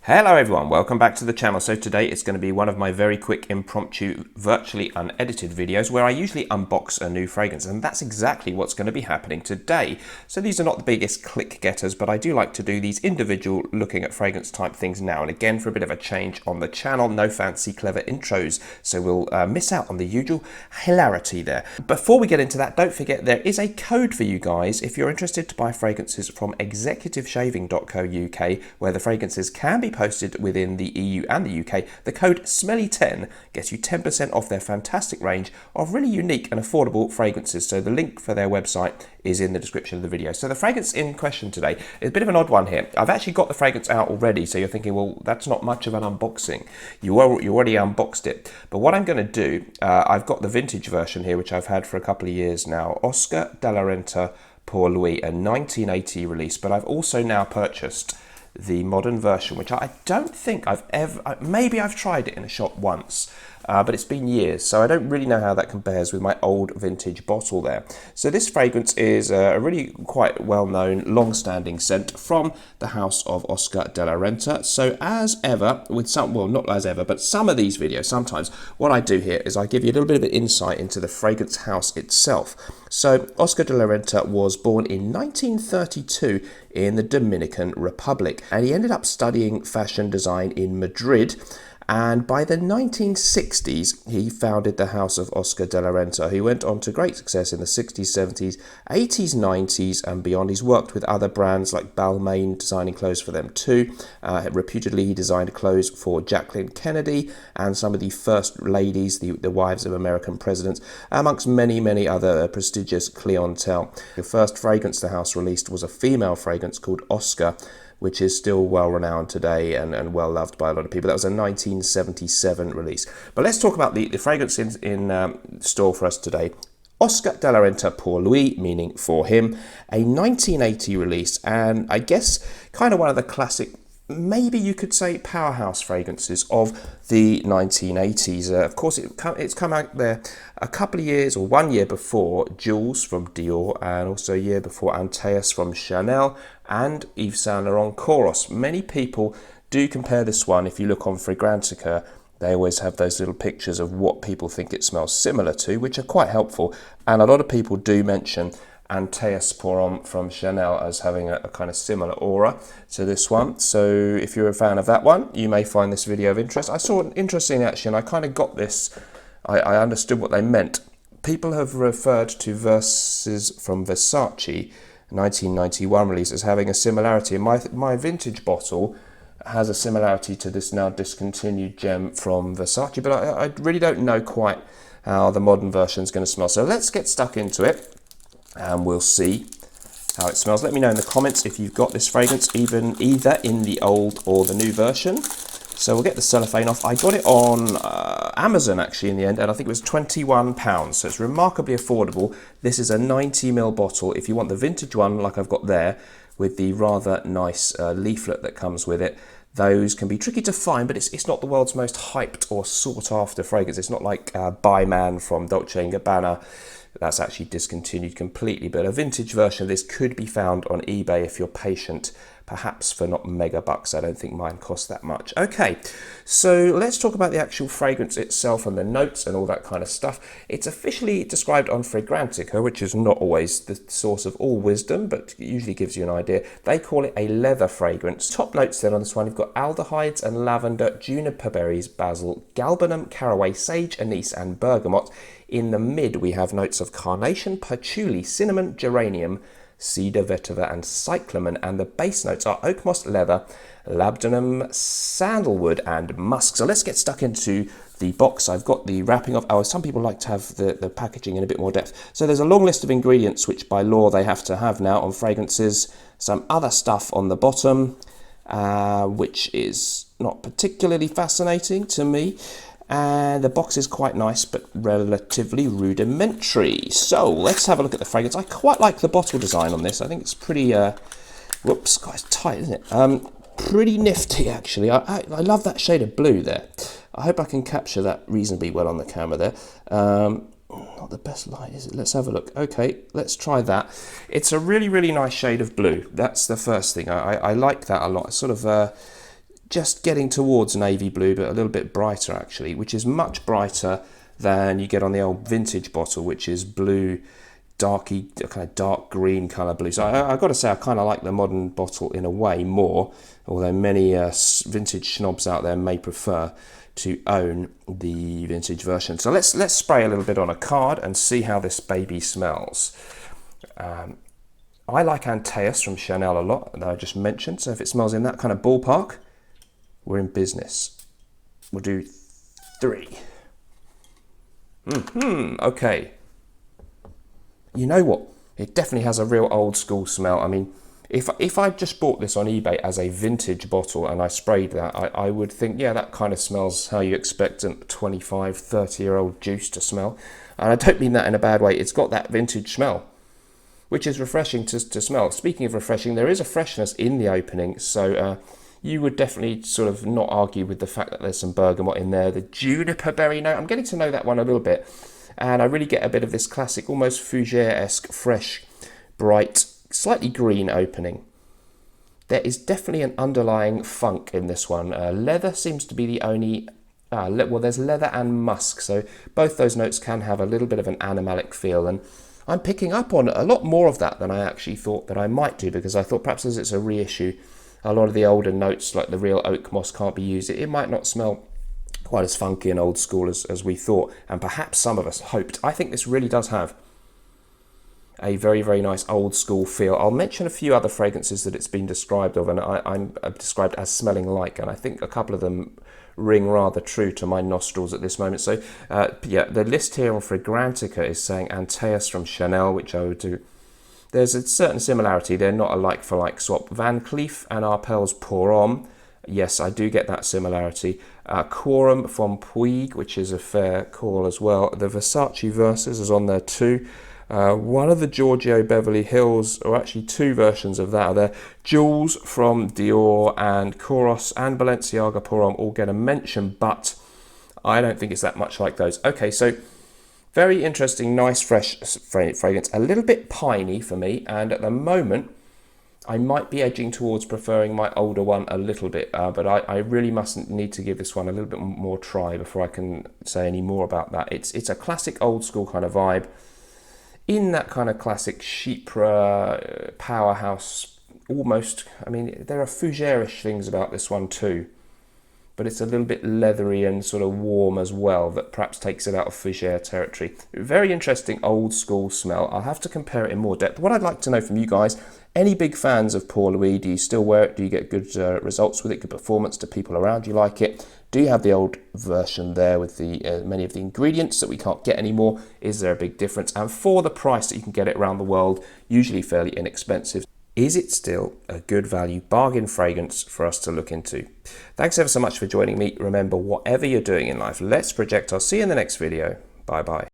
Hello everyone, welcome back to the channel. So today it's going to be one of my very quick impromptu, virtually unedited videos where I usually unbox a new fragrance, and that's exactly what's going to be happening today. So these are not the biggest click getters, but I do like to do these individual looking at fragrance type things now and again for a bit of a change on the channel. No fancy clever intros, so we'll miss out on the usual hilarity there. Before we get into that, don't forget there is a code for you guys if you're interested to buy fragrances from executiveshaving.co.uk, where the fragrances can be posted within the EU and the UK. The code SMELLY10 gets you 10% off their fantastic range of really unique and affordable fragrances. So the link for their website is in the description of the video. So the fragrance in question today is a bit of an odd one here. I've actually got the fragrance out already, so you're thinking, well, that's not much of an unboxing. You already unboxed it. But what I'm going to do, I've got the vintage version here, which I've had for a couple of years now. Oscar de la Renta Pour Louis, a 1980 release, but I've also now purchased the modern version, which I don't think I've ever, maybe I've tried it in a shop once, but it's been years, so I don't really know how that compares with my old vintage bottle there. So this fragrance is a really quite well-known, long-standing scent from the house of Oscar de la Renta. So as ever, with some, well, not as ever, but some of these videos, sometimes, what I do here is I give you a little bit of an insight into the fragrance house itself. So Oscar de la Renta was born in 1932 in the Dominican Republic, and he ended up studying fashion design in Madrid. And by the 1960s, he founded the house of Oscar de la Renta. He went on to great success in the 60s, 70s, 80s, 90s, and beyond. He's worked with other brands like Balmain, designing clothes for them too. Reputedly, he designed clothes for Jacqueline Kennedy and some of the first ladies, the wives of American presidents, amongst many, many other prestigious clientele. The first fragrance the house released was a female fragrance called Oscar, which is still well renowned today and well loved by a lot of people. That was a 1977 release. But let's talk about the fragrance in store for us today. Oscar de la Renta Pour Louis, meaning for him, a 1980 release, and I guess kind of one of the classic, maybe you could say, powerhouse fragrances of the 1980s. Of course, it's come out there a couple of years, or 1 year before Jules from Dior, and also a year before Antaeus from Chanel, and Yves Saint Laurent Chorus. Many people do compare this one. If you look on Fragrantica, they always have those little pictures of what people think it smells similar to, which are quite helpful. And a lot of people do mention Antaeus Pour Homme from Chanel as having a kind of similar aura to this one. So if you're a fan of that one, you may find this video of interest. I saw an interesting action. I kind of got this. I understood what they meant. People have referred to verses from Versace 1991 release as having a similarity. And my vintage bottle has a similarity to this now discontinued gem from Versace, but I really don't know quite how the modern version is going to smell. So let's get stuck into it and we'll see how it smells. Let me know in the comments if you've got this fragrance either in the old or the new version. So we'll get the cellophane off. I got it on Amazon actually in the end, and I think it was £21, so it's remarkably affordable. This is a 90ml bottle. If you want the vintage one like I've got there with the rather nice leaflet that comes with it, those can be tricky to find, but it's not the world's most hyped or sought after fragrance. It's not like By Man from Dolce & Gabbana. That's actually discontinued completely, but a vintage version of this could be found on eBay if you're patient, perhaps for not mega bucks. I don't think mine cost that much. Okay, so let's talk about the actual fragrance itself and the notes and all that kind of stuff. It's officially described on Fragrantica, which is not always the source of all wisdom, but usually gives you an idea. They call it a leather fragrance. Top notes then on this one, you've got aldehydes and lavender, juniper berries, basil, galbanum, caraway, sage, anise, and bergamot. In the mid, we have notes of carnation, patchouli, cinnamon, geranium, cedar, vetiver, and cyclamen. And the base notes are oak moss, leather, labdanum, sandalwood, and musk. So let's get stuck into the box. I've got the wrapping off. Oh, some people like to have the packaging in a bit more depth. So there's a long list of ingredients, which by law they have to have now on fragrances. Some other stuff on the bottom, which is not particularly fascinating to me. And the box is quite nice, but relatively rudimentary. So let's have a look at the fragrance. I quite like the bottle design on this. I think it's pretty, whoops, quite tight, isn't it? Pretty nifty, actually. I love that shade of blue there. I hope I can capture that reasonably well on the camera there. Not the best light, is it? Let's have a look. Okay, let's try that. It's a really, really nice shade of blue. That's the first thing. I like that a lot. It's sort of just getting towards navy blue, but a little bit brighter actually, which is much brighter than you get on the old vintage bottle, which is blue, darky, kind of dark green colour blue. So I've got to say I kind of like the modern bottle in a way more, although many vintage snobs out there may prefer to own the vintage version. So let's spray a little bit on a card and see how this baby smells. I like Antaeus from Chanel a lot, that I just mentioned, so if it smells in that kind of ballpark, we're in business. We'll do 3. Okay. You know what? It definitely has a real old school smell. I mean, if I just bought this on eBay as a vintage bottle and I sprayed that, I would think, yeah, that kind of smells how you expect a 25, 30-year-old juice to smell. And I don't mean that in a bad way. It's got that vintage smell, which is refreshing to smell. Speaking of refreshing, there is a freshness in the opening, so you would definitely sort of not argue with the fact that there's some bergamot in there. The juniper berry note, I'm getting to know that one a little bit, and I really get a bit of this classic, almost fougere-esque, fresh, bright, slightly green opening. There is definitely an underlying funk in this one. Leather seems to be the only... well, there's leather and musk, so both those notes can have a little bit of an animalic feel, and I'm picking up on a lot more of that than I actually thought that I might do, because I thought perhaps as it's a reissue, a lot of the older notes, like the real oak moss, can't be used. It might not smell quite as funky and old school as we thought, and perhaps some of us hoped. I think this really does have a very, very nice old school feel. I'll mention a few other fragrances that it's been described of, and I'm described as smelling like, and I think a couple of them ring rather true to my nostrils at this moment. So yeah, the list here on Fragrantica is saying Antaeus from Chanel, which I would do. There's a certain similarity. They're not a like-for-like swap. Van Cleef and Arpels Pour Homme. Yes, I do get that similarity. Quorum from Puig, which is a fair call as well. The Versace Versus is on there too. One of the Giorgio Beverly Hills, or actually 2 versions of that are there. Jules from Dior and Koros and Balenciaga Pour Homme all get a mention, but I don't think it's that much like those. Okay, so very interesting, nice, fresh fragrance. A little bit piney for me, and at the moment, I might be edging towards preferring my older one a little bit, but I really mustn't need to give this one a little bit more try before I can say any more about that. It's a classic old school kind of vibe, in that kind of classic Chypre powerhouse, almost. I mean, there are fougere-ish things about this one too, but it's a little bit leathery and sort of warm as well, that perhaps takes it out of fougere territory. Very interesting old school smell. I'll have to compare it in more depth. What I'd like to know from you guys, any big fans of Pour Louis? Do you still wear it? Do you get good results with it, good performance? Do people around you like it? Do you have the old version there with the many of the ingredients that we can't get anymore? Is there a big difference? And for the price that you can get it around the world, usually fairly inexpensive, is it still a good value bargain fragrance for us to look into? Thanks ever so much for joining me. Remember, whatever you're doing in life, let's project. I'll see you in the next video. Bye bye.